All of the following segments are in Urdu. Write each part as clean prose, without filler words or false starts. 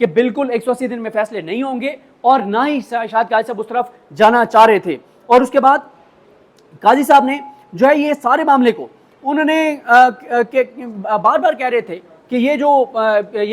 کہ بالکل 180 دن میں فیصلے نہیں ہوں گے اور نہ ہی شاید قاضی صاحب اس طرف جانا چاہ رہے تھے. اور اس کے بعد قاضی صاحب نے جو ہے یہ سارے معاملے کو انہوں نے بار بار کہہ رہے تھے کہ یہ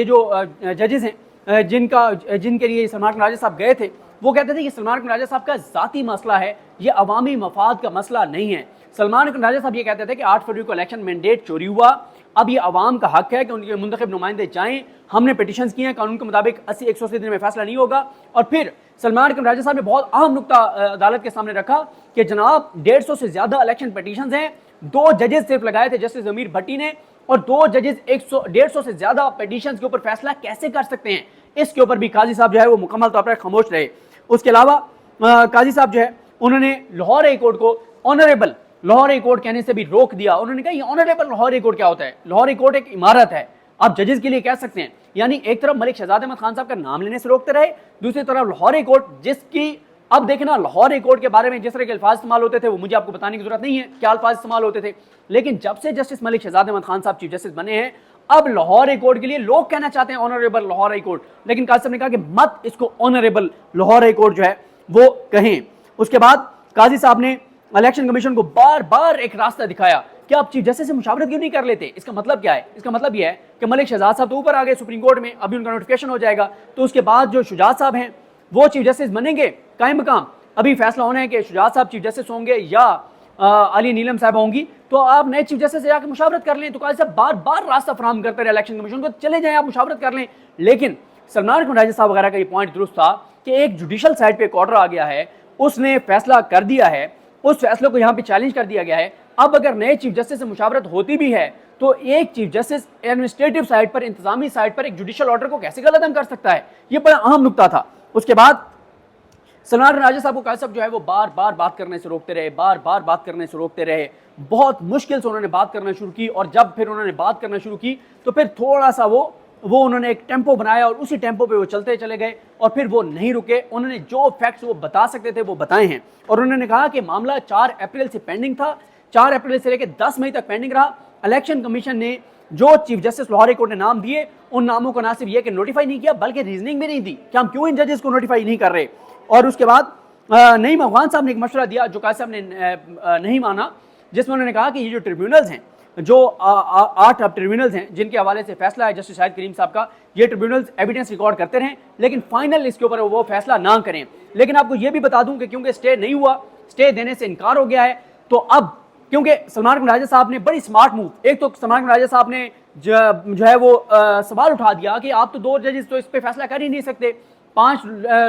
جو ججز ہیں جن کے لیے سلمان راجہ صاحب گئے تھے وہ کہتے تھے کہ سلمان راجہ صاحب کا ذاتی مسئلہ ہے, یہ عوامی مفاد کا مسئلہ نہیں ہے. سلمان راجہ صاحب یہ کہتے تھے کہ 8 فروری کو الیکشن مینڈیٹ چوری ہوا, اب یہ عوام کا حق ہے کہ ان کے منتخب نمائندے جائیں, ہم نے پیٹیشنز کی ہیں, قانون کے مطابق 180 دن میں فیصلہ نہیں ہوگا. اور پھر سلمان راجہ صاحب نے بہت اہم نقطہ عدالت کے سامنے رکھا کہ جناب 150 سے زیادہ الیکشن پیٹیشنز ہیں, 2 ججز صرف لگائے تھے جسٹس ضمیر بھٹی نے, اور 2 ججز 150 سے زیادہ پیٹیشنز کے اوپر فیصلہ کیسے کر سکتے ہیں. اس کے اوپر بھی قاضی صاحب جو ہے وہ مکمل طور پر خاموش رہے. اس کے علاوہ قاضی صاحب جو ہے انہوں نے لاہور ہائی کورٹ کو آنریبل لاہور ہائی کورٹ کہنے سے بھی روک دیا. انہوں نے کہا یہ آنریبل لاہور ہائی کورٹ کیا ہوتا ہے, لاہور ہائی کورٹ ایک عمارت ہے, آپ ججز کے لیے کہہ سکتے ہیں. یعنی ایک طرف ملک شہزاد احمد خان صاحب کا نام لینے سے روکتے رہے, دوسری طرف لاہور ہائی کورٹ جس کی اب دیکھنا لاہور ہائی کورٹ کے بارے میں جس طرح کے الفاظ استعمال ہوتے تھے وہ مجھے آپ کو بتانے کی ضرورت نہیں ہے کیا الفاظ استعمال ہوتے تھے, لیکن جب سے جسٹس ملک شہزاد احمد خان صاحب چیف جسٹس بنے ہیں اب لاہور ہائی کورٹ کے لیے لوگ کہنا چاہتے ہیں آنریبل لاہور ہائی کورٹ, لیکن قاضی صاحب نے کہا کہ مت اس کو آنریبل لاہور ہائی کورٹ جو ہے وہ کہیں. اس کے بعد قاضی صاحب نے الیکشن کمیشن کو بار بار ایک راستہ دکھایا کہ آپ چیف جسٹس سے مشاورت کیوں نہیں کر لیتے. اس کا مطلب کیا ہے, اس کا مطلب یہ ہے کہ ملک شہزاد صاحب تو اوپر آ گئے سپریم کورٹ میں, ابھی ان کا نوٹیفکیشن ہو جائے گا, تو اس کے بعد جو شجاعت صاحب ہیں وہ چیف جسٹس بنیں گے قائم مقام. ابھی فیصلہ ہونا ہے کہ شجاعت صاحب چیف جسٹس ہوں گے یا علی نیلم صاحب ہوں گی, تو آپ نئے چیف جسٹس سے جا کے مشاورت کر لیں. تو قاضی صاحب بار بار راستہ فراہم کرتے رہے الیکشن کمیشن کو, چلے جائیں آپ مشاورت کر لیں. لیکن سلمان راجہ صاحب وغیرہ کا یہ پوائنٹ درست تھا کہ ایک جوڈیشل سائٹ پہ ایک آرڈر آ گیا ہے, اس نے فیصلہ کر دیا ہے, اس فیصلے کو یہاں پہ چیلنج کر دیا گیا ہے. اب اگر نئے چیف جسٹس سے مشاورت ہوتی بھی ہے تو ایک چیف جسٹس ایڈمنسٹریٹو سائٹ پر, انتظامی سائٹ پر ایک جوڈیشل آرڈر کو کیسے قلعدم کر سکتا ہے, یہ بڑا اہم نقطہ تھا. اس کے بعد سلمان راجہ صاحب کو قاضی صاحب جو ہے وہ بار بار بات کرنے سے روکتے رہے, بار بار بات کرنے سے روکتے رہے. بہت مشکل سے انہوں نے بات کرنا شروع کی, اور جب پھر انہوں نے بات کرنا شروع کی تو پھر تھوڑا سا وہ انہوں نے ایک ٹیمپو بنایا اور اسی ٹیمپو پہ وہ چلتے چلے گئے, اور پھر وہ نہیں رکے. انہوں نے جو فیکٹس وہ بتا سکتے تھے وہ بتائے ہیں, اور انہوں نے کہا کہ معاملہ 4 اپریل سے پینڈنگ تھا, 4 اپریل سے لے کے 10 مئی تک پینڈنگ رہا. الیکشن کمیشن نے جو chief justice Lahore high court نے نام دیے ان ناموں کو نہ صرف یہ کہ نوٹیفائی نہیں کیا بلکہ ریزننگ بھی نہیں دی کہ ہم کیوں ان ججز کو نوٹیفائی نہیں کر رہے. اور اس کے بعد نعیم افغان صاحب نے ایک مشورہ دیا جو قاضی صاحب نے نہیں مانا, جس میں انہوں نے کہا کہ یہ جو ٹریبیونلز ہیں, جو 8 ٹریبیونلز ہیں جن کے حوالے سے فیصلہ ہے جسٹس شاہد کریم صاحب کا, یہ ٹریبیونلز ایویڈنس ریکارڈ کرتے رہیں لیکن فائنل اس کے اوپر وہ فیصلہ نہ کریں. لیکن آپ کو یہ بھی بتا دوں کہ کیونکہ اسٹے نہیں ہوا, اسٹے دینے سے انکار ہو گیا ہے, تو اب کیونکہ سلمان راجہ صاحب نے بڑی سمارٹ موو, ایک تو سلمان راجہ صاحب نے جو ہے وہ سوال اٹھا دیا کہ آپ تو 2 ججز تو اس پہ فیصلہ کر ہی نہیں سکتے, 5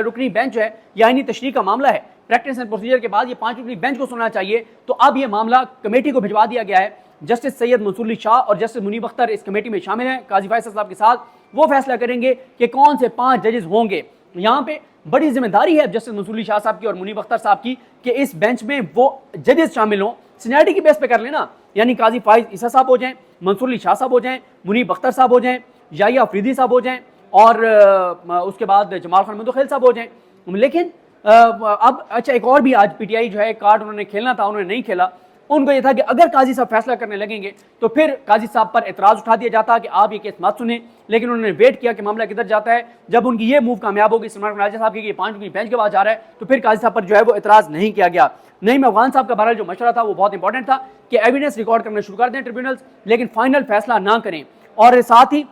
رکنی بینچ ہے, یہ آئینی تشریح کا معاملہ ہے, پریکٹس اینڈ پروسیجر کے بعد یہ 5 رکنی بینچ کو سننا چاہیے. تو اب یہ معاملہ کمیٹی کو بھجوا دیا گیا ہے. جسٹس سید منصور علی شاہ اور جسٹس منیب اختر اس کمیٹی میں شامل ہیں قاضی فیصل صاحب کے ساتھ. وہ فیصلہ کریں گے کہ کون سے 5 ججز ہوں گے. یہاں پہ بڑی ذمہ داری ہے جسٹس منصور علی شاہ صاحب کی اور منیب اختر صاحب کی کہ اس بینچ میں وہ ججز شامل ہوں, سینیارٹی کی بیس پہ کر لینا, یعنی قاضی فائز عیسیٰ صاحب ہو جائیں, منصور علی شاہ صاحب ہو جائیں, منیب اختر صاحب ہو جائیں, یحییٰ افریدی صاحب ہو جائیں, اور اس کے بعد جمال خان مندوخیل صاحب ہو جائیں. لیکن اب اچھا ایک اور بھی آج پی ٹی آئی جو ہے کارڈ انہوں نے کھیلنا تھا, انہوں نے نہیں کھیلا. ان کو یہ تھا کہ اگر قاضی صاحب فیصلہ کرنے لگیں گے تو پھر قاضی صاحب پر اعتراض اٹھا دیا جاتا کہ آپ یہ کیس مت سنیں. لیکن انہوں نے ویٹ کیا کہ معاملہ کدھر جاتا ہے. جب ان کی یہ موو کامیاب ہوگی سلمان راجہ صاحب کی کہ 5 رکنی بینچ کے بعد جا رہا ہے, تو پھر قاضی صاحب پر جو ہے وہ اعتراض نہیں کیا گیا. نعیم افغان صاحب کا بہرحال جو مشورہ تھا وہ بہت انپورٹنٹ تھا کہ ایویڈنس ریکارڈ کرنا شروع کر دیں ٹریبیونلز, لیکن فائنل فیصلہ نہ کریں. اور ساتھ ہی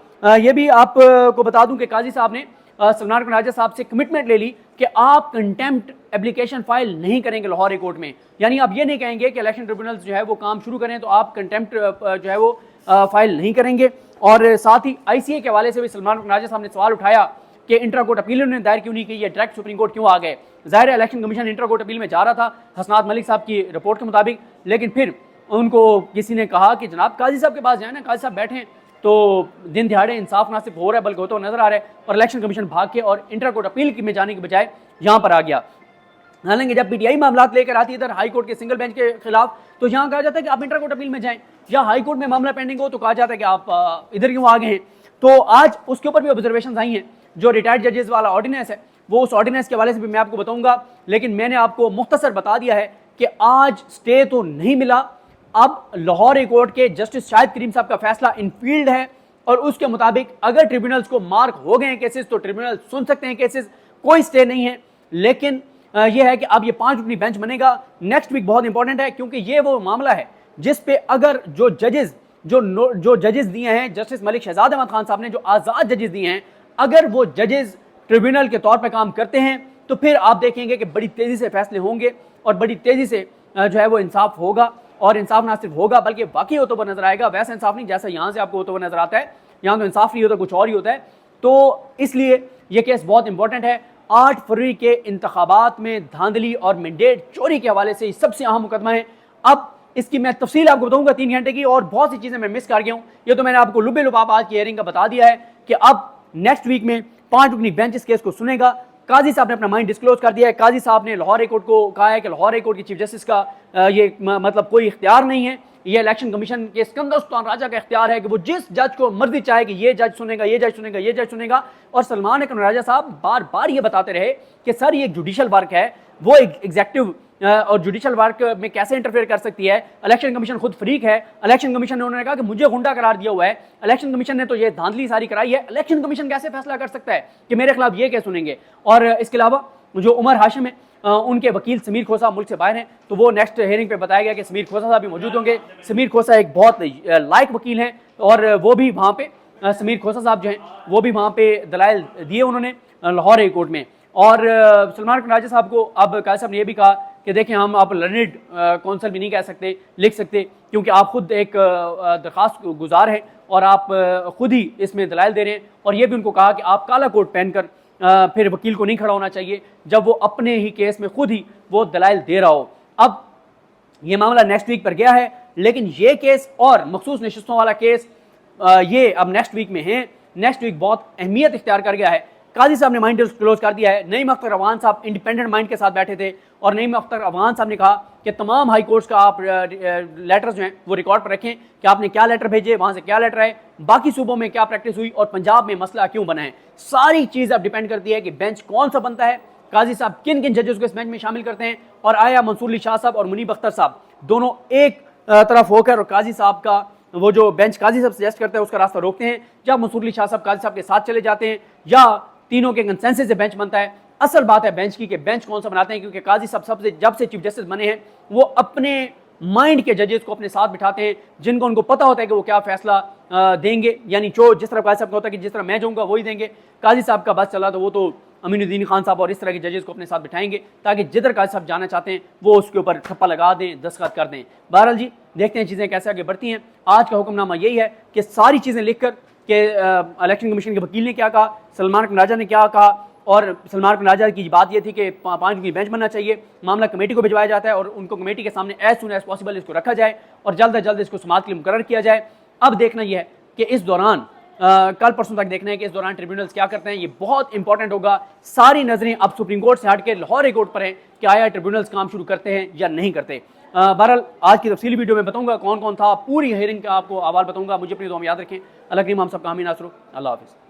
یہ بھی آپ کو بتا دوں کہ قاضی صاحب نے سلمان راجہ صاحب سے کمٹمنٹ لے لی کہ آپ کنٹیمپٹ اپلیکیشن فائل نہیں کریں گے لاہور ہائی کورٹ میں. یعنی آپ یہ نہیں کہیں گے کہ الیکشن ٹریبیونلز جو ہے وہ کام شروع کریں تو آپ کنٹیمپٹ جو ہے وہ فائل نہیں کریں گے. اور ساتھ ہی آئی سی اے کے حوالے سے بھی سلمان راجہ صاحب نے سوال اٹھایا کہ انٹرا کورٹ اپیل انہوں نے دائر کیوں نہیں کی, یہ ڈائریکٹ سپریم کورٹ کیوں آ گئے. ظاہر ہے election commission intra court appeal میں جا رہا تھا حسنات ملک صاحب کی رپورٹ کے مطابق, لیکن پھر ان کو کسی نے کہا کہ جناب قاضی صاحب کے پاس جائیں نا, قاضی صاحب بیٹھے ہیں تو دن دہاڑے انصاف نہ صرف ہو رہا ہے بلکہ ہوتا نظر آ رہا ہے. اور الیکشن کمیشن بھاگ کے اور انٹرا کورٹ اپیل میں جانے کے بجائے یہاں پر آ گیا. حالانکہ جب پی ٹی آئی معاملات لے کر آتی ہے ادھر ہائی کورٹ کے سنگل بینچ کے خلاف, تو یہاں کہا جاتا ہے کہ آپ انٹرا کورٹ اپیل میں جائیں, یا ہائی کورٹ میں معاملہ پینڈنگ ہو تو کہا جاتا ہے کہ آپ ادھر کیوں آ گئے ہیں. تو آج اس کے اوپر بھی آبزرویشنز آئی ہیں. جو ریٹائرڈ ججز والا آرڈیننس ہے وہ اس آرڈیننس کے حوالے سے بھی میں آپ کو بتاؤں گا, لیکن میں نے آپ کو مختصر بتا دیا ہے کہ آج اسٹے تو نہیں ملا. اب لاہور ہائی کورٹ کے جسٹس شاہد کریم صاحب کا فیصلہ ان فیلڈ ہے اور اس کے مطابق اگر ٹریبونلز کو مارک ہو گئے ہیں کیسز تو ٹریبونل سن سکتے ہیں کیسز، کوئی سٹے نہیں ہے. لیکن یہ ہے کہ اب یہ 5 رکنی بینچ بنے گا نیکسٹ ویک، بہت امپورٹنٹ ہے کیونکہ یہ وہ معاملہ ہے جس پہ اگر جو ججز دیے ہیں جسٹس ملک شہزاد احمد خان صاحب نے، جو آزاد ججز دیے ہیں، اگر وہ ججز ٹریبونل کے طور پہ کام کرتے ہیں تو پھر آپ دیکھیں گے کہ بڑی تیزی سے فیصلے ہوں گے اور بڑی تیزی سے جو ہے وہ انصاف ہوگا. اور انصاف نہ صرف ہوگا بلکہ واقعی ہوتا ہوا نظر آئے گا. ویسا انصاف نہیں جیسا یہاں سے آپ کو ہوتا ہوا نظر آتا ہے، یہاں تو انصاف نہیں ہوتا، کچھ اور ہی ہوتا ہے. تو اس لیے یہ کیس بہت امپورٹنٹ ہے. 8 فروری کے انتخابات میں دھاندلی اور مینڈیٹ چوری کے حوالے سے یہ سب سے اہم مقدمہ ہے. اب اس کی میں تفصیل آپ کو بتاؤں گا 3 گھنٹے کی، اور بہت سی چیزیں میں مس کر گیا ہوں. یہ تو میں نے آپ کو لبے لباب آج کی ہیئرنگ کا بتا دیا ہے کہ اب نیکسٹ ویک میں 5 رکنی بینچ اس کیس کو سنے گا. قاضی صاحب نے اپنا مائنڈ ڈسکلوز کر دیا ہے. قاضی صاحب نے لاہور ہائی کورٹ کو کہا ہے کہ لاہور ہائی کورٹ کی چیف جسٹس کا یہ مطلب کوئی اختیار نہیں ہے، یہ الیکشن کمیشن کے اسکندر سلطان راجہ کا اختیار ہے کہ وہ جس جج کو مرضی چاہے کہ یہ جج سنے گا، یہ جج سنے گا، یہ جج سنے گا. اور سلمان اکرم راجہ صاحب بار بار یہ بتاتے رہے کہ سر یہ ایک جوڈیشل ورک ہے، وہ ایگزیکٹو اور جوڈیشل ورک میں کیسے انٹرفیئر کر سکتی ہے، الیکشن کمیشن خود فریق ہے. الیکشن کمیشن نے انہوں نے کہا کہ مجھے غنڈہ قرار دیا ہوا ہے، الیکشن کمیشن نے تو یہ دھاندلی ساری کرائی ہے، الیکشن کمیشن کیسے فیصلہ کر سکتا ہے کہ میرے خلاف یہ کیس سنیں گے. اور اس کے علاوہ جو عمر ہاشم ہے ان کے وکیل سمیر کھوسا ملک سے باہر ہیں، تو وہ نیکسٹ ہیئرنگ پہ بتایا گیا کہ سمیر کھوسا صاحب بھی موجود ہوں گے. سمیر کھوسا ایک بہت لائق وکیل ہیں اور وہ بھی وہاں پہ سمیر کھوسا صاحب جو ہیں وہ بھی وہاں پہ دلائل دیے انہوں نے لاہور ہائی کورٹ میں. اور سلمان اکرم راجہ صاحب کو اب قاضی صاحب نے یہ بھی کہا کہ دیکھیں ہم آپ لرنڈ کونسل بھی نہیں کہہ سکتے، لکھ سکتے، کیونکہ آپ خود ایک درخواست گزار ہیں اور آپ خود ہی اس میں دلائل دے رہے ہیں. اور یہ بھی ان کو کہا کہ آپ کالا کوٹ پہن کر پھر وکیل کو نہیں کھڑا ہونا چاہیے جب وہ اپنے ہی کیس میں خود ہی وہ دلائل دے رہا ہو. اب یہ معاملہ نیکسٹ ویک پر گیا ہے، لیکن یہ کیس اور مخصوص نشستوں والا کیس یہ اب نیکسٹ ویک میں ہے. نیکسٹ ویک بہت اہمیت اختیار کر گیا ہے. قاضی صاحب نے مائنڈ کلوز کر دیا ہے. نعیم اختر افغان صاحب انڈیپینڈنٹ مائنڈ کے ساتھ بیٹھے تھے اور نعیم اختر افغان صاحب نے کہا کہ تمام ہائی کورٹس کا آپ لیٹرز جو ہیں وہ ریکارڈ پر رکھیں کہ آپ نے کیا لیٹر بھیجے، وہاں سے کیا لیٹر آئے، باقی صوبوں میں کیا پریکٹس ہوئی اور پنجاب میں مسئلہ کیوں بنا ہے. ساری چیز اب ڈیپینڈ کرتی ہے کہ بینچ کون سا بنتا ہے، قاضی صاحب کن کن ججز کو اس بینچ میں شامل کرتے ہیں، اور آیا منصور علی شاہ صاحب اور منیب اختر صاحب دونوں ایک طرف ہو کر اور قاضی صاحب کا وہ جو بینچ قاضی صاحب سجیسٹ کرتا ہے اس کا راستہ روکتے ہیں، یا منصور علی شاہ صاحب قاضی صاحب کے ساتھ چلے جاتے ہیں، یا تینوں کے کنسنسس سے بینچ بنتا ہے. اصل بات ہے بینچ کی کہ بینچ کون سا بناتے ہیں، کیونکہ قاضی صاحب جب سے چیف جسٹس بنے ہیں وہ اپنے مائنڈ کے ججز کو اپنے ساتھ بٹھاتے ہیں جن کو ان کو پتہ ہوتا ہے کہ وہ کیا فیصلہ دیں گے. یعنی جو جس طرح قاضی صاحب کا ہوتا ہے کہ جس طرح میں جاؤں گا وہی دیں گے. قاضی صاحب کا بس چلا تو وہ تو امین الدین خان صاحب اور اس طرح کے ججز کو اپنے ساتھ بٹھائیں گے تاکہ جدھر قاضی صاحب جانا چاہتے ہیں وہ اس کے اوپر ٹھپا لگا دیں، دستخط کر دیں. بہرحال جی دیکھتے ہیں چیزیں کیسے آگے بڑھتی ہیں. آج کا حکم نامہ یہی ہے کہ ساری چیزیں لکھ کر کہ الیکشن کمیشن کے وکیل نے کیا کہا، سلمان اکرم راجہ نے کیا کہا، اور سلمان اکرم راجہ کی بات یہ تھی کہ 5 کی بینچ بننا چاہیے. معاملہ کمیٹی کو بھجوایا جاتا ہے اور ان کو کمیٹی کے سامنے ایز سون ایز پاسبل اس کو رکھا جائے اور جلد از جلد اس کو سماعت کے لیے مقرر کیا جائے. اب دیکھنا یہ ہے کہ اس دوران کل پرسوں تک دیکھنا ہے کہ اس دوران ٹریبیونلز کیا کرتے ہیں. یہ بہت امپورٹنٹ ہوگا. ساری نظریں اب سپریم کورٹ سے ہٹ کے لاہور ہائی کورٹ پر ہیں کہ آیا ٹریبیونلز کام شروع کرتے ہیں یا نہیں کرتے. بہرحال آج کی تفصیلی ویڈیو میں بتاؤں گا کون کون تھا، پوری ہیئرنگ کا آپ کو احوال بتاؤں گا. مجھے اپنی دعا میں یاد رکھیں. اللہ کریم ہم سب کا حامی ناصر ہو. اللہ حافظ.